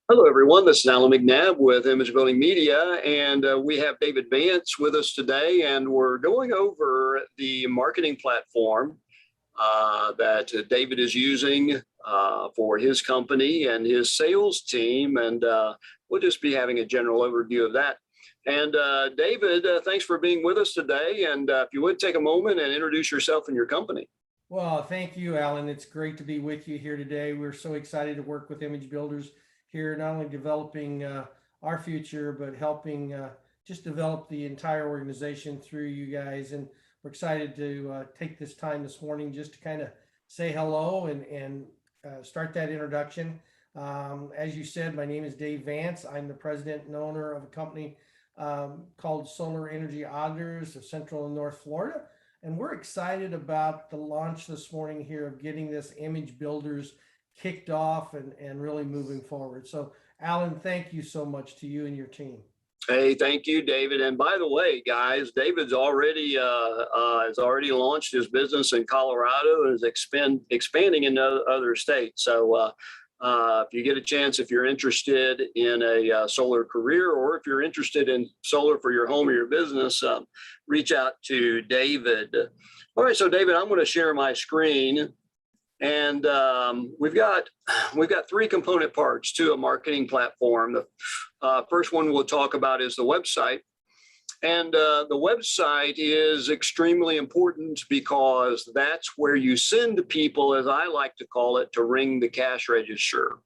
Hello, everyone. This is Alan McNabb with Image Building Media, and we have David Vance with us today, and we're going over the marketing platform that David is using for his company and his sales team, and we'll just be having a general overview of that. And David, thanks for being with us today, and if you would take a moment and introduce yourself and your company. Well, thank you, Alan. It's great to be with you here today. We're so excited to work with image builders here, not only developing our future, but helping just develop the entire organization through you guys. And we're excited to take this time this morning just to kind of say hello and start that introduction. As you said, my name is Dave Vance. I'm the president and owner of a company called Solar Energy Auditors of Central and North Florida. And we're excited about the launch this morning here of getting this image builders kicked off and really moving forward. So Alan, thank you so much to you and your team. Hey, thank you, David. And by the way, guys, David's already has already launched his business in Colorado and is expanding into other states. So if you get a chance, if you're interested in a solar career, or if you're interested in solar for your home or your business, reach out to David. All right, so David, I'm going to share my screen. And we've got three component parts to a marketing platform. The first one we'll talk about is the website. And the website is extremely important because that's where you send people, as I like to call it, to ring the cash register.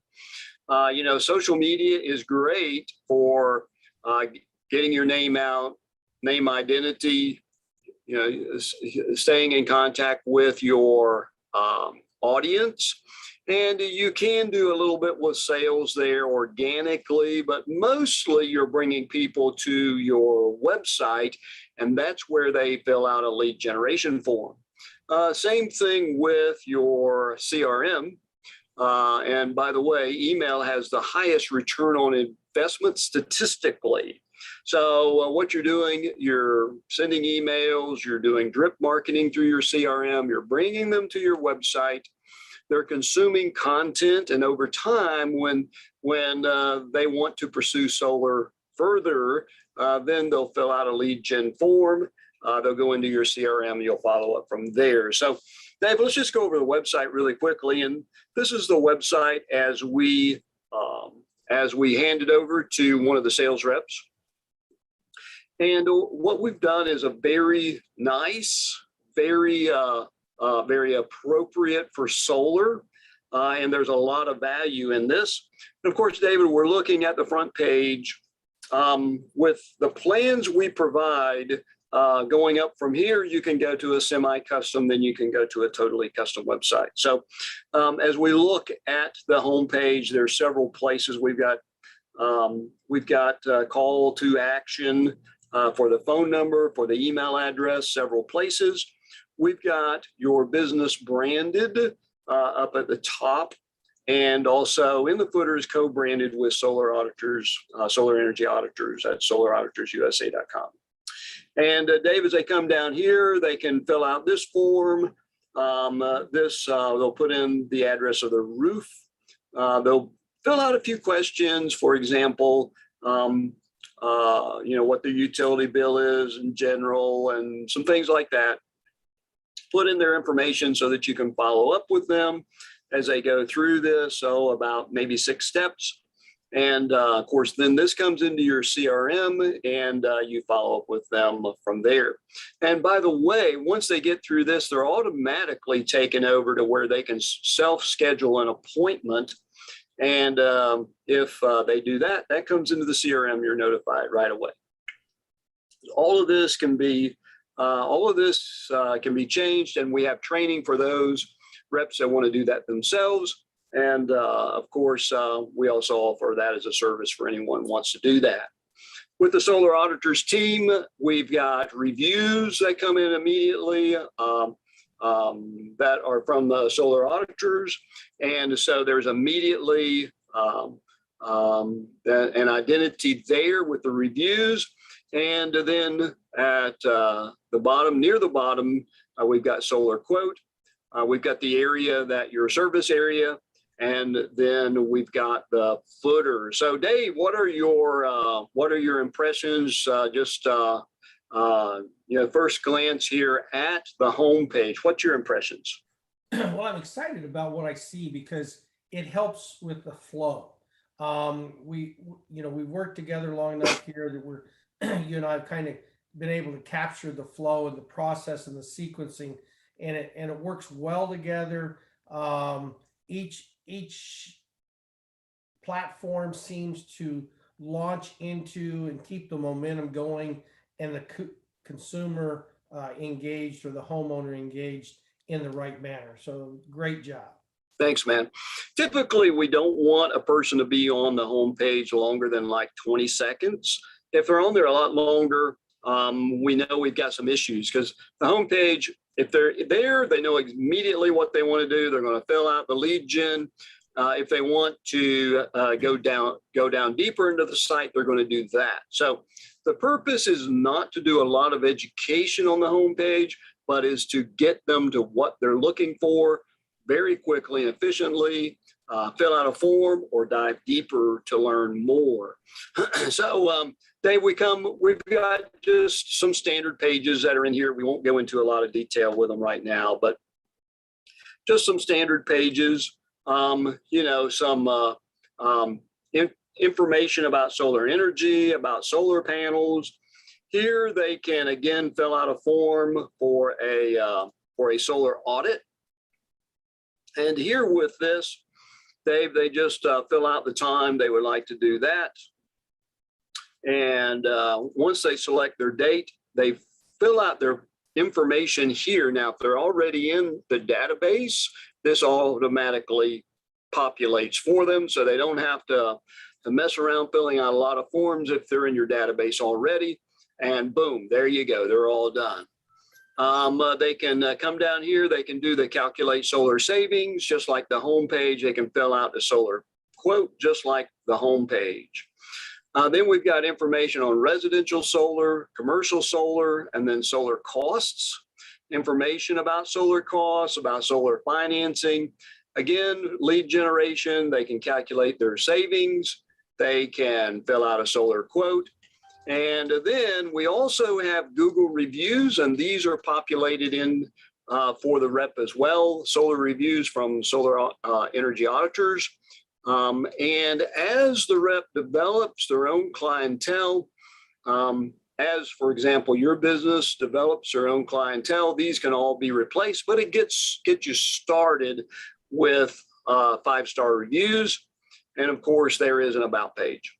Social media is great for getting your name out, name identity, staying in contact with your audience. And you can do a little bit with sales there organically, but mostly you're bringing people to your website, and that's where they fill out a lead generation form. Same thing with your CRM. And by the way, email has the highest return on investment statistically. So what you're doing, you're sending emails, you're doing drip marketing through your CRM, you're bringing them to your website. They're consuming content, and over time, when they want to pursue solar further, then they'll fill out a lead gen form. They'll go into your CRM, and you'll follow up from there. So, Dave, let's just go over the website really quickly. And this is the website as we hand it over to one of the sales reps. And what we've done is a very nice, very appropriate for solar, and there's a lot of value in this. And of course, David, we're looking at the front page with the plans we provide. Going up from here, you can go to a semi-custom, then you can go to a totally custom website. So as we look at the homepage, there's several places. We've got call to action for the phone number, for the email address, several places. We've got your business branded up at the top, and also in the footer is co-branded with Solar Auditors, Solar Energy Auditors at solauditorsUSA.com. And Dave, as they come down here, they can fill out this form. They'll put in the address of the roof. They'll fill out a few questions, for example, what the utility bill is in general, and some things like that. Put in their information so that you can follow up with them as they go through this. So about maybe 6 steps. And of course, then this comes into your CRM, and you follow up with them from there. And by the way, once they get through this, they're automatically taken over to where they can self-schedule an appointment. And if they do that, that comes into the CRM, you're notified right away. All of this can be changed, and we have training for those reps that want to do that themselves. And of course, we also offer that as a service for anyone who wants to do that. With the Solar Auditors team, we've got reviews that come in immediately that are from the Solar Auditors. And so there's immediately an identity there with the reviews. And then at the bottom, near the bottom, we've got Solar Quote. We've got the area that your service area. And then we've got the footer. So Dave, what are your impressions? First glance here at the homepage. What's your impressions? Well, I'm excited about what I see because it helps with the flow. We've worked together long enough here that you and I have kind of been able to capture the flow and the process and the sequencing, and it works well together. Each platform seems to launch into and keep the momentum going, and the consumer engaged, or the homeowner engaged in the right manner. So great job. Thanks, man. Typically, we don't want a person to be on the homepage longer than like 20 seconds. If they're on there a lot longer, we know we've got some issues, because the homepage, if they're there, they know immediately what they want to do. They're going to fill out the lead gen. If they want to go down deeper into the site, they're going to do that. So the purpose is not to do a lot of education on the homepage, but is to get them to what they're looking for very quickly and efficiently, fill out a form, or dive deeper to learn more. So Dave, we've got just some standard pages that are in here. We won't go into a lot of detail with them right now, but just some standard pages. Some information about solar energy, about solar panels. Here they can again fill out a form for a solar audit. And here with this, Dave, they just fill out the time they would like to do that. And once they select their date, they fill out their information here. Now, if they're already in the database, this automatically populates for them, so they don't have to mess around filling out a lot of forms if they're in your database already. And boom, there you go. They're all done. They can come down here. They can do the calculate solar savings, just like the home page. They can fill out the solar quote, just like the home page. Then we've got information on residential solar, commercial solar, and then solar costs. Information about solar costs, about solar financing. Again, lead generation. They can calculate their savings. They can fill out a solar quote. And then we also have Google reviews, and these are populated in for the rep as well. Solar reviews from solar energy auditors. And as the rep develops their own clientele, as for example, your business develops their own clientele, these can all be replaced, but it gets you started with 5-star reviews. And of course, there is an about page.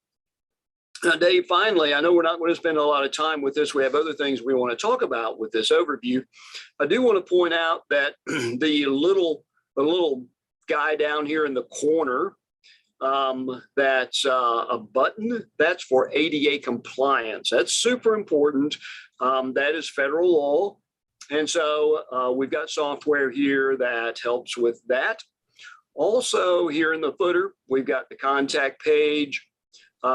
Now, Dave, finally, I know we're not going to spend a lot of time with this. We have other things we want to talk about with this overview. I do want to point out that the little guy down here in the corner, that's a button, that's for ADA compliance. That's super important. That is federal law. And so we've got software here that helps with that. Also, here in the footer, we've got the contact page.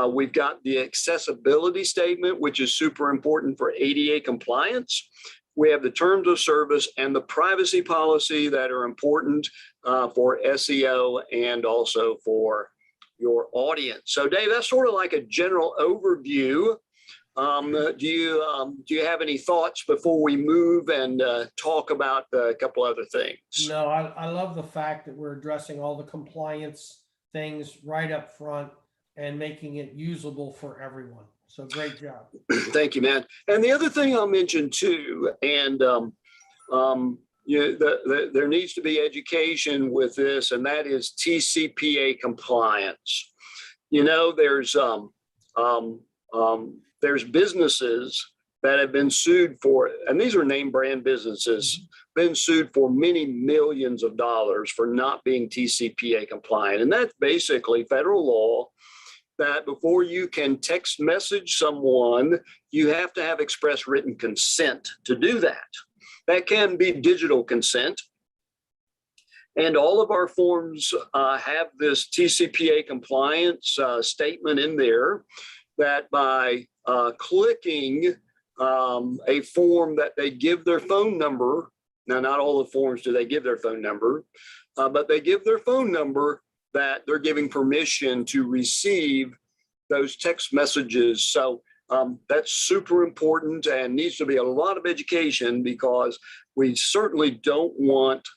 We've got the accessibility statement, which is super important for ADA compliance. We have the terms of service and the privacy policy that are important for SEO and also for your audience. So Dave, that's sort of like a general overview. Do you have any thoughts before we move and talk about a couple other things? No, I love the fact that we're addressing all the compliance things right up front and making it usable for everyone. So great job. Thank you, man. And the other thing I'll mention too, and there needs to be education with this, and that is TCPA compliance. You know, there's businesses that have been sued for, and these are name brand businesses, been sued for many millions of dollars for not being TCPA compliant. And that's basically federal law that before you can text message someone, you have to have express written consent to do that. That can be digital consent. And all of our forms have this TCPA compliance statement in there that by clicking a form that they give their phone number, now not all the forms do they give their phone number, but they give their phone number, that they're giving permission to receive those text messages. So that's super important and needs to be a lot of education, because we certainly don't want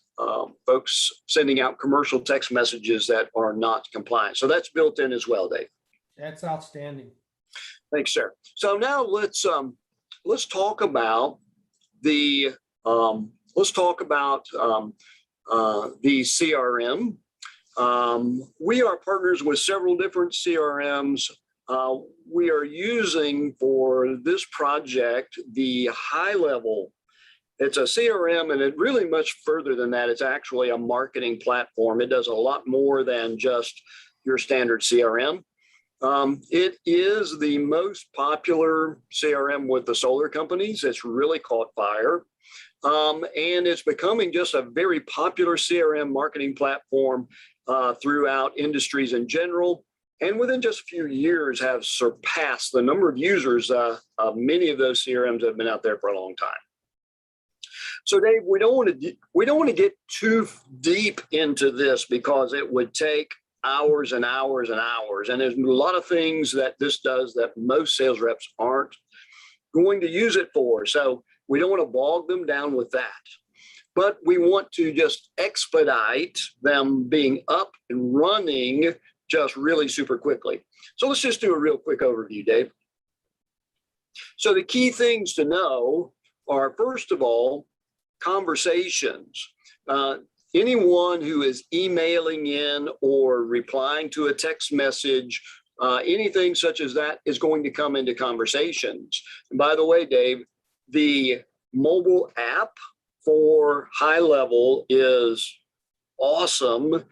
folks sending out commercial text messages that are not compliant. So that's built in as well, Dave. That's outstanding. Thanks, sir. So now let's talk about the CRM. We are partners with several different CRMs. We are using for this project the HighLevel. It's a CRM, and it really much further than that. It's actually a marketing platform. It does a lot more than just your standard CRM. It is the most popular CRM with the solar companies. It's really caught fire. And it's becoming just a very popular CRM marketing platform throughout industries in general. And within just a few years have surpassed the number of users of many of those CRMs that have been out there for a long time. So Dave, we don't want to get too deep into this, because it would take hours and hours and hours. And there's a lot of things that this does that most sales reps aren't going to use it for. So we don't want to bog them down with that. But we want to just expedite them being up and running just really super quickly. So let's just do a real quick overview, Dave. So the key things to know are, first of all, conversations. Anyone who is emailing in or replying to a text message, anything such as that is going to come into conversations. And by the way, Dave, the mobile app for HighLevel is awesome.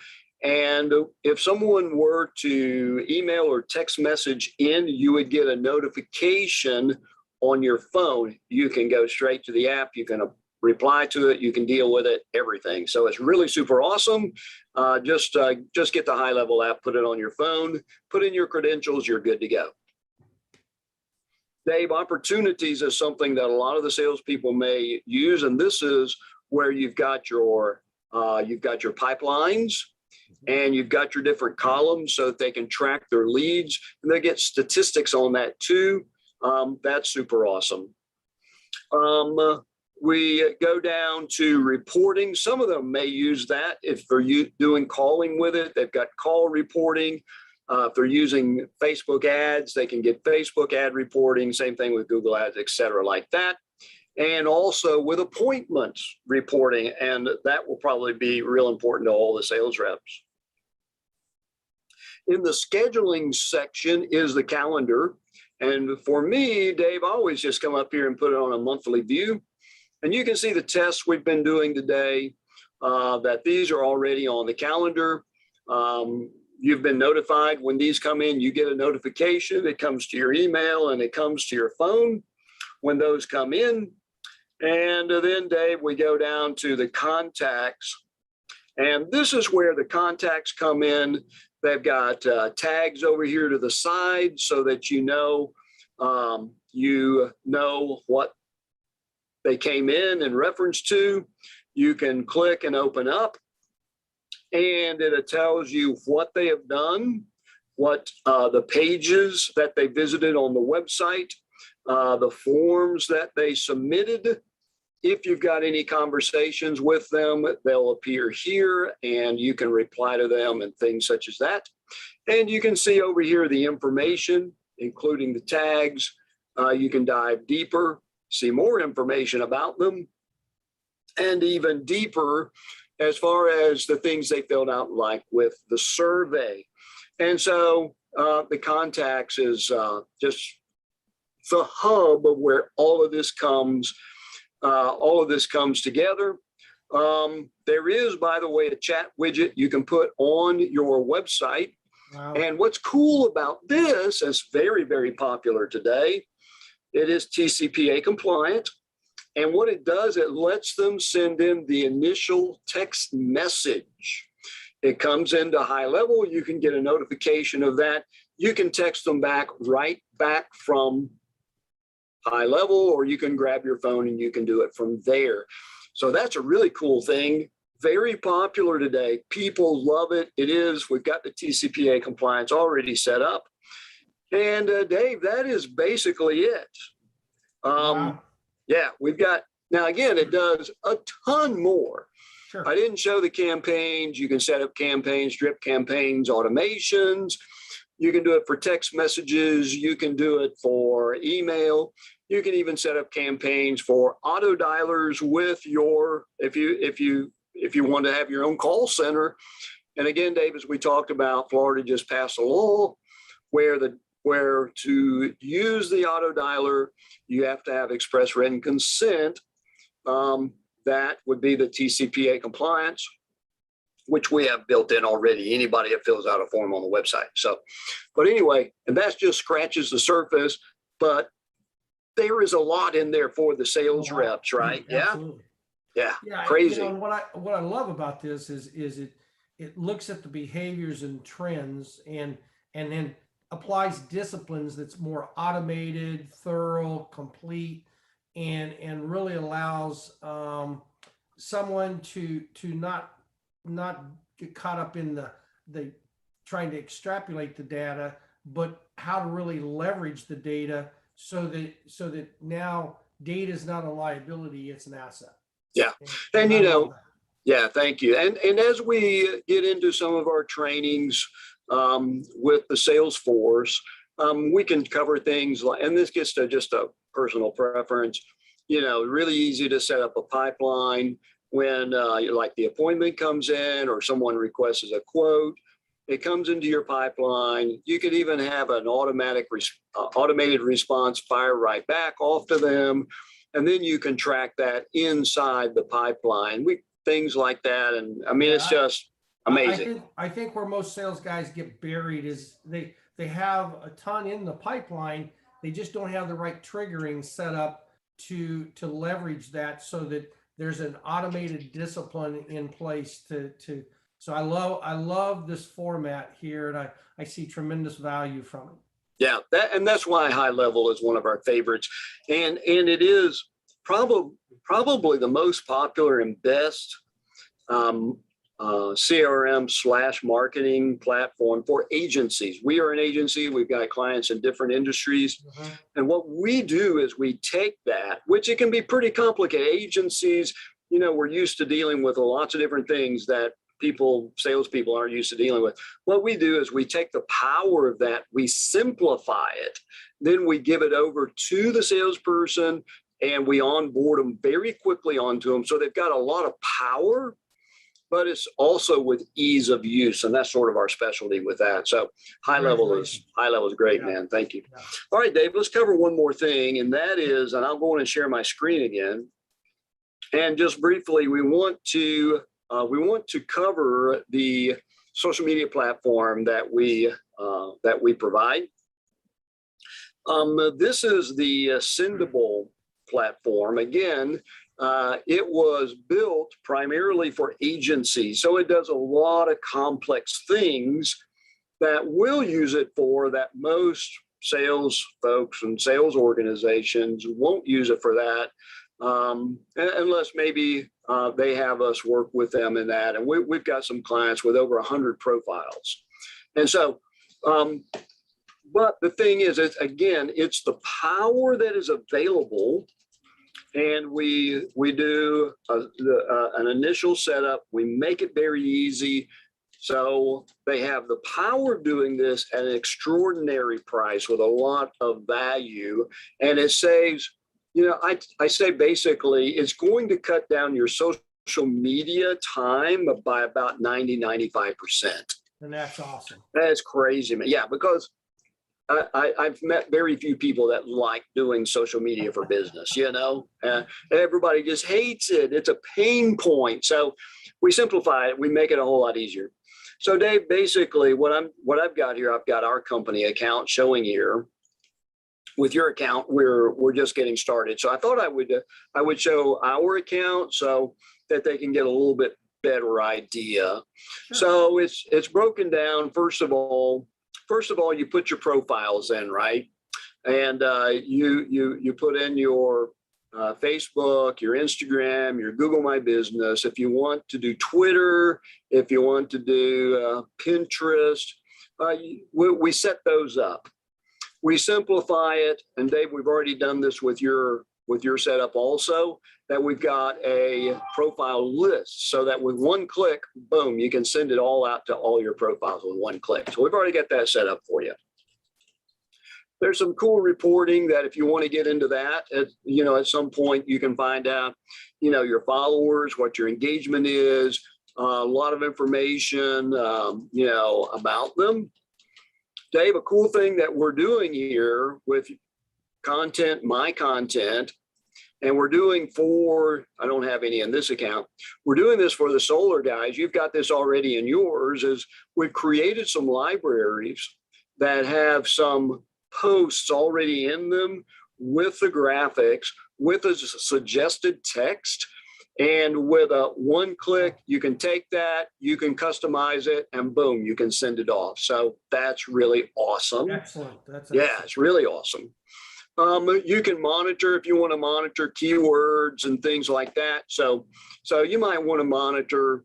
And if someone were to email or text message in, you would get a notification on your phone. You can go straight to the app. You can reply to it. You can deal with it, everything. So it's really super awesome. Just get the HighLevel app, put it on your phone, put in your credentials, you're good to go. Dave, opportunities is something that a lot of the salespeople may use, and this is where you've got your pipelines, and you've got your different columns so that they can track their leads, and they get statistics on that too. That's super awesome. We go down to reporting. Some of them may use that if they're doing calling with it. They've got call reporting. If they're using Facebook ads, they can get Facebook ad reporting. Same thing with Google ads, et cetera, like that. And also with appointments reporting, and that will probably be real important to all the sales reps. In the scheduling section is the calendar. And for me, Dave, I always just come up here and put it on a monthly view. And you can see the tests we've been doing today, that these are already on the calendar. You've been notified when these come in. You get a notification. It comes to your email and it comes to your phone when those come in. And then, Dave, we go down to the contacts. And this is where the contacts come in. They've got tags over here to the side so that you know what they came in reference to. You can click and open up, and it tells you what they have done, what the pages that they visited on the website, the forms that they submitted. If you've got any conversations with them, they'll appear here and you can reply to them and things such as that. And you can see over here the information, including the tags. You can dive deeper, see more information about them, and even deeper as far as the things they filled out, like with the survey. And so the contacts is just the hub of where all of this comes together. There is, by the way, a chat widget you can put on your website. Wow. And what's cool about this, is very, very popular today, it is TCPA compliant. And what it does, it lets them send in the initial text message. It comes into HighLevel. You can get a notification of that. You can text them back right back from HighLevel, or you can grab your phone and you can do it from there. So that's a really cool thing. very popular today. People love it. It is. We've got the TCPA compliance already set up. And Dave, that is basically it. Wow. Yeah, we've got, now again, it does a ton more. Sure. I didn't show the campaigns. You can set up campaigns, drip campaigns, automations. You can do it for text messages. You can do it for email. You can even set up campaigns for auto dialers with your, if you want to have your own call center. And again, Dave, as we talked about, Florida just passed a law where to use the auto dialer, you have to have express written consent. That would be the TCPA compliance, which we have built in already. Anybody that fills out a form on the website. So, but anyway, and that just scratches the surface, but there is a lot in there for the sales reps, right? Absolutely. Yeah. Yeah. Crazy. You know, what I love about this is it looks at the behaviors and trends and then applies disciplines that's more automated, thorough, complete, and really allows someone to not get caught up in the trying to extrapolate the data, but how to really leverage the data so that now data is not a liability, it's an asset. Yeah. And you know, yeah, thank you. And as we get into some of our trainings with the sales force, we can cover things like, and this gets to just a personal preference, you know, really easy to set up a pipeline when like the appointment comes in or someone requests a quote, it comes into your pipeline. You could even have an automated response fire right back off to them. And then you can track that inside the pipeline. Things like that. And I mean, it's just amazing. I think where most sales guys get buried is they have a ton in the pipeline. They just don't have the right triggering set up to leverage that so that there's an automated discipline in place so I love this format here, and I see tremendous value from it. Yeah, that's why HighLevel is one of our favorites, and it is probably the most popular and best CRM/marketing platform for agencies. We are an agency. We've got clients in different industries. Mm-hmm. And what we do is we take that, which it can be pretty complicated. Agencies, you know, we're used to dealing with lots of different things that salespeople aren't used to dealing with. What we do is we take the power of that, we simplify it, then we give it over to the salesperson and we onboard them very quickly onto them. So they've got a lot of power, but it's also with ease of use. And that's sort of our specialty with that. So HighLevel is great, yeah. Man. Thank you. Yeah. All right, Dave, let's cover one more thing. And that is, and I'll go on and share my screen again. And just briefly, we want to cover the social media platform that we provide. This is the Sendible platform. Again, it was built primarily for agencies, so it does a lot of complex things that we'll use it for that most sales folks and sales organizations won't use it for that. Unless maybe they have us work with them in that. And we've got some clients with over 100 profiles. And so, but the thing is, it's the power that is available. And we do an initial setup. We make it very easy. So they have the power of doing this at an extraordinary price with a lot of value. And it saves, you know, I say basically it's going to cut down your social media time by about 95%. And that's awesome. That's crazy, man. Yeah, because I've met very few people that like doing social media for business, you know. Everybody just hates it. It's a pain point. So we simplify it. We make it a whole lot easier. So Dave, basically what I've got here, I've got our company account showing here. With your account, we're just getting started. So I thought I would show our account so that they can get a little bit better idea. Sure. So it's broken down. First of all, you put your profiles in, right? And you put in your Facebook, your Instagram, your Google My Business, if you want to do Twitter, if you want to do Pinterest, we set those up. We simplify it, and Dave, we've already done this with your setup also, that we've got a profile list so that with one click, boom, you can send it all out to all your profiles with one click. So we've already got that set up for you. There's some cool reporting that if you want to get into that, at some point you can find out, your followers, what your engagement is, a lot of information, about them. Dave, a cool thing that we're doing here with content, my content, and we're doing I don't have any in this account. We're doing this for the solar guys. You've got this already in yours, is we've created some libraries that have some posts already in them with the graphics, with a suggested text, and with a one click, you can take that, you can customize it, and boom, you can send it off. So that's really awesome. Excellent. That's yeah, excellent. it's really awesome. You can monitor if you want to monitor keywords and things like that. So you might want to monitor,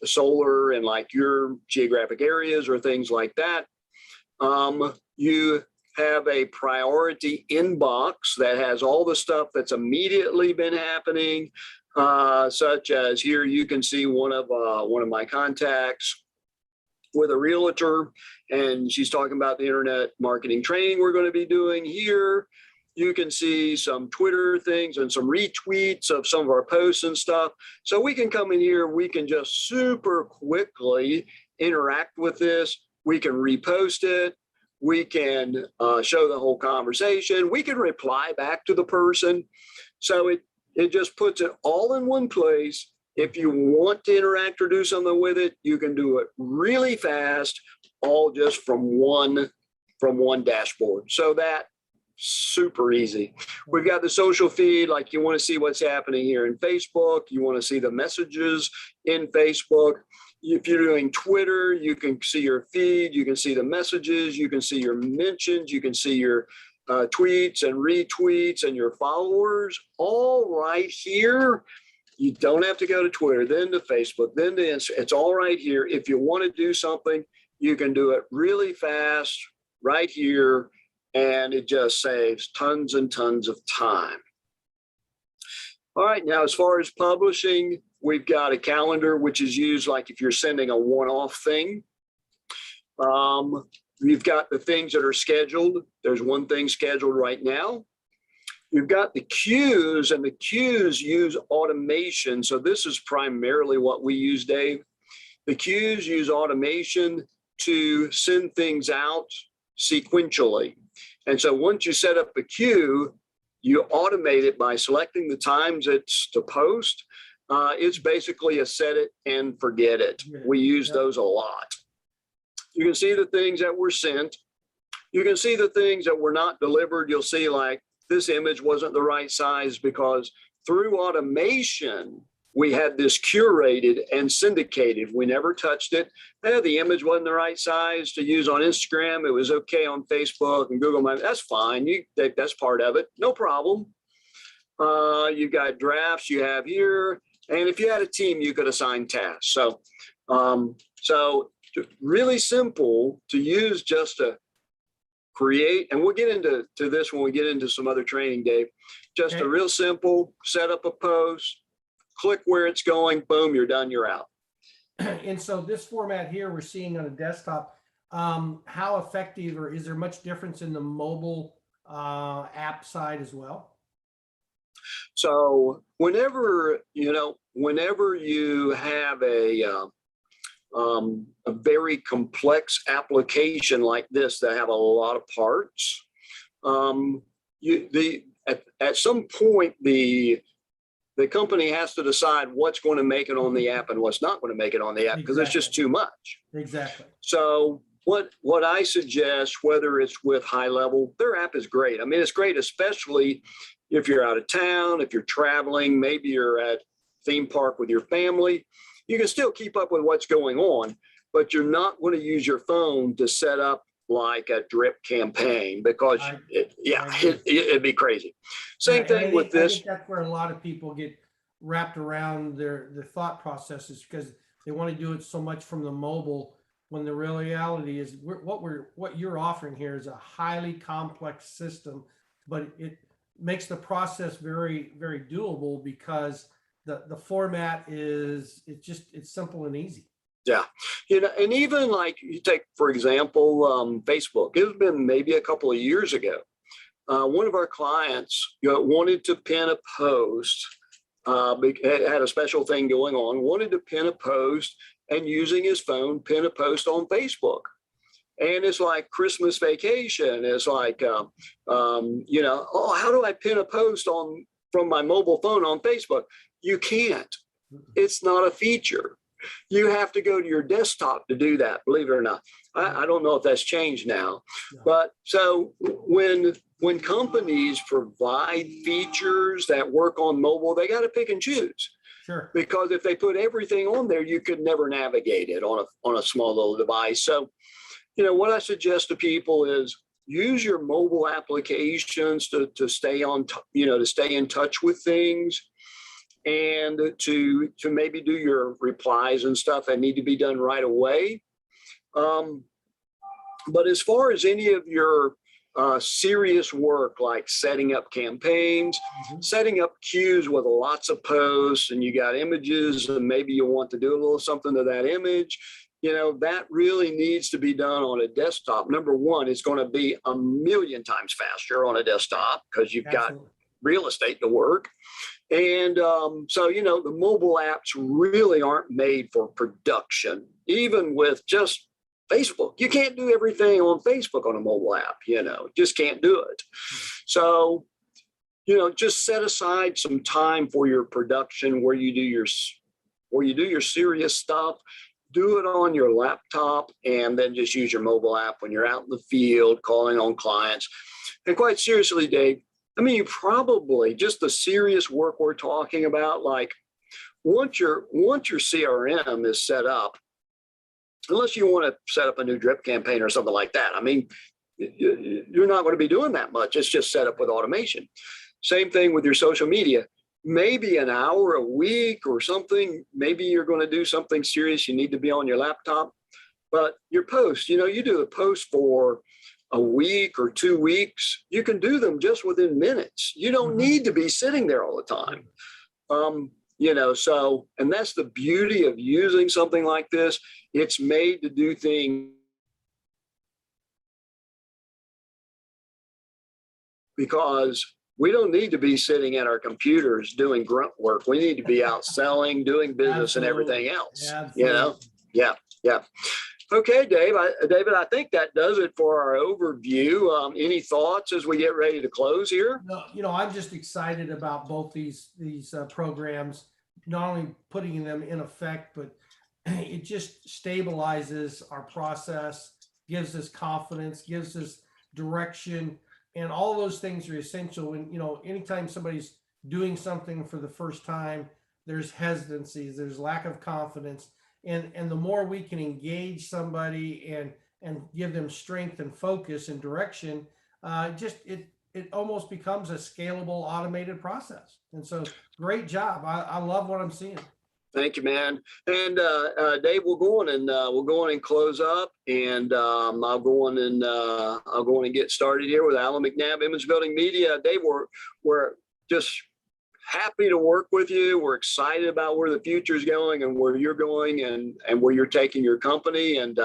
solar and like your geographic areas or things like that. You have a priority inbox that has all the stuff that's immediately been happening, such as here you can see one of my contacts with a realtor, and she's talking about the internet marketing training we're going to be doing here. You can see some Twitter things and some retweets of some of our posts and stuff. So we can come in here, we can just super quickly interact with this. We can repost it. We can show the whole conversation. We can reply back to the person. So it just puts it all in one place. If you want to interact or do something with it, you can do it really fast, all just from one dashboard. So that super easy. We've got the social feed, like you want to see what's happening here in Facebook. You want to see the messages in Facebook. If you're doing Twitter, you can see your feed, you can see the messages, you can see your mentions, you can see your tweets and retweets and your followers all right here. You don't have to go to Twitter, then to Facebook, then to Instagram. It's all right here. If you want to do something, you can do it really fast right here, and it just saves tons and tons of time. All right, now as far as publishing, we've got a calendar, which is used like if you're sending a one-off thing. You've got the things that are scheduled. There's one thing scheduled right now. You've got the queues, and the queues use automation. So this is primarily what we use, Dave. The queues use automation to send things out sequentially. And so once you set up a queue, you automate it by selecting the times it's to post. It's basically a set it and forget it. We use those a lot. You can see the things that were sent. You can see the things that were not delivered. You'll see like this image wasn't the right size because through automation, we had this curated and syndicated. We never touched it. The image wasn't the right size to use on Instagram. It was okay on Facebook and Google My. That's fine. That's part of it. No problem. You've got drafts you have here. And if you had a team, you could assign tasks. So really simple to use just to create. And we'll get into this when we get into some other training, Dave. Just a real simple, set up a post, click where it's going, boom, you're done, you're out. And so this format here we're seeing on a desktop, how effective, or is there much difference in the mobile app side as well? So whenever you have a very complex application like this that have a lot of parts, at some point the company has to decide what's going to make it on the app and what's not going to make it on the app, because it's just too much. Exactly. So what I suggest, whether it's with HighLevel, their app is great. I mean, it's great, especially if you're out of town, if you're traveling, maybe you're at theme park with your family. You can still keep up with what's going on, but you're not going to use your phone to set up like a drip campaign because I, yeah, I agree. it'd be crazy. Same And thing with I this. think that's where a lot of people get wrapped around their thought processes because they want to do it so much from the mobile when the real reality is what you're offering here is a highly complex system, but it makes the process very, very doable because the format is it's simple and easy. Yeah, and even like you take, for example, Facebook. It's been maybe a couple of years ago. One of our clients wanted to pin a post, had a special thing going on, wanted to pin a post and using his phone, pin a post on Facebook. And it's like Christmas vacation. It's like, oh, how do I pin a post from my mobile phone on Facebook? You can't. It's not a feature. You have to go to your desktop to do that, believe it or not. I don't know if that's changed now. But so when companies provide features that work on mobile, they got to pick and choose. Sure. Because if they put everything on there, you could never navigate it on a small little device. So, what I suggest to people is use your mobile applications to stay on, to stay in touch with things, and to maybe do your replies and stuff that need to be done right away. But as far as any of your serious work, like setting up campaigns, setting up queues with lots of posts, and you got images, and maybe you want to do a little something to that image, that really needs to be done on a desktop. Number one, it's going to be a million times faster on a desktop because you've got real estate to work. And so, the mobile apps really aren't made for production, even with just Facebook. You can't do everything on Facebook on a mobile app, just can't do it. So, just set aside some time for your production where you do your serious stuff. Do it on your laptop and then just use your mobile app when you're out in the field calling on clients. And quite seriously, Dave, you probably, just the serious work we're talking about, like once your CRM is set up, unless you want to set up a new drip campaign or something like that, you're not going to be doing that much. It's just set up with automation. Same thing with your social media. Maybe an hour a week or something. Maybe you're going to do something serious. You need to be on your laptop. But your posts, you do a post for a week or 2 weeks, you can do them just within minutes. You don't need to be sitting there all the time. So, and that's the beauty of using something like this. It's made to do things because we don't need to be sitting at our computers doing grunt work. We need to be out selling, doing business, and everything else. Yeah. Okay, David, I think that does it for our overview. Any thoughts as we get ready to close here? No, I'm just excited about both these programs, not only putting them in effect, but it just stabilizes our process, gives us confidence, gives us direction, and all those things are essential. When, anytime somebody's doing something for the first time, there's hesitancies, there's lack of confidence. And the more we can engage somebody and give them strength and focus and direction, it almost becomes a scalable, automated process. And so, great job. I love what I'm seeing. Thank you, man. And Dave, we'll go on and close up, and I'll go on and get started here with Alan McNabb, Image Building Media. Dave, we're just happy to work with you. We're excited about where the future is going and where you're going and where you're taking your company, and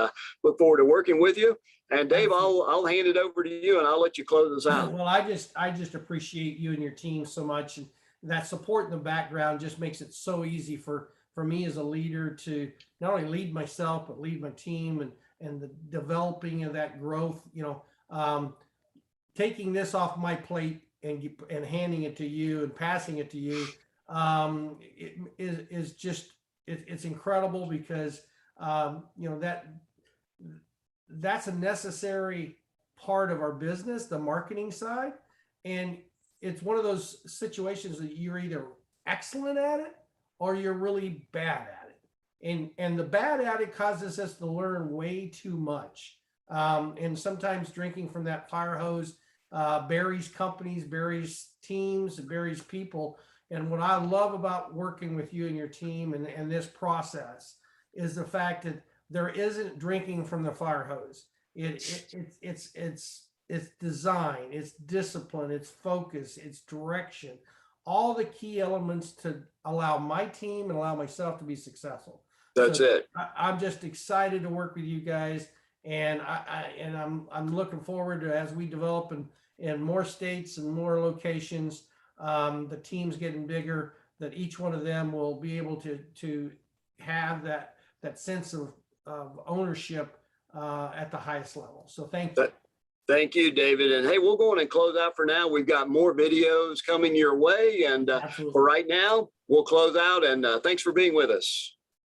look forward to working with you. And Dave, I'll hand it over to you, and I'll let you close us out. Well, I just appreciate you and your team so much, and that support in the background just makes it so easy for me as a leader to not only lead myself but lead my team and the developing of that growth. Taking this off my plate and handing it to you and passing it to you is just it's incredible because that's a necessary part of our business, the marketing side, and it's one of those situations that you're either excellent at it or you're really bad at it, and the bad at it causes us to learn way too much. And sometimes drinking from that fire hose buries companies, buries teams, buries people. And what I love about working with you and your team and this process is the fact that there isn't drinking from the fire hose. It's design, it's discipline, it's focus, it's direction, all the key elements to allow my team and allow myself to be successful. That's it. I'm just excited to work with you guys, and I'm looking forward to, as we develop in more states and more locations, the team's getting bigger, that each one of them will be able to have that sense of ownership at the highest level. So thank you. Thank you, David. And hey, we'll go on and close out for now. We've got more videos coming your way. And for right now, we'll close out. And thanks for being with us.